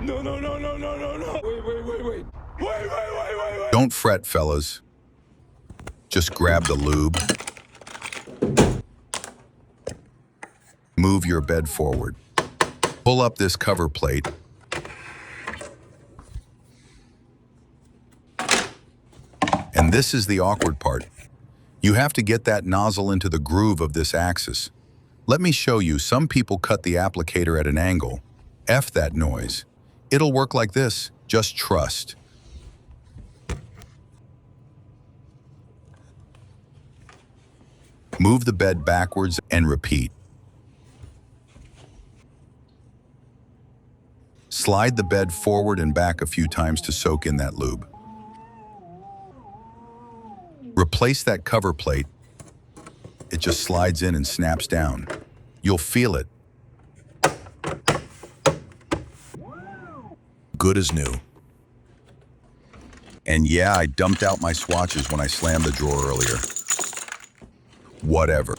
No, no, no, no, no, no, no. Wait. Wait. Don't fret, fellas. Just grab the lube. Move your bed forward. Pull up this cover plate. And this is the awkward part. You have to get that nozzle into the groove of this axis. Let me show you. Some people cut the applicator at an angle. F that noise. It'll work like this. Just trust. Move the bed backwards and repeat. Slide the bed forward and back a few times to soak in that lube. Replace that cover plate. It just slides in and snaps down. You'll feel it. Good as new. And yeah, I dumped out my swatches when I slammed the drawer earlier. Whatever.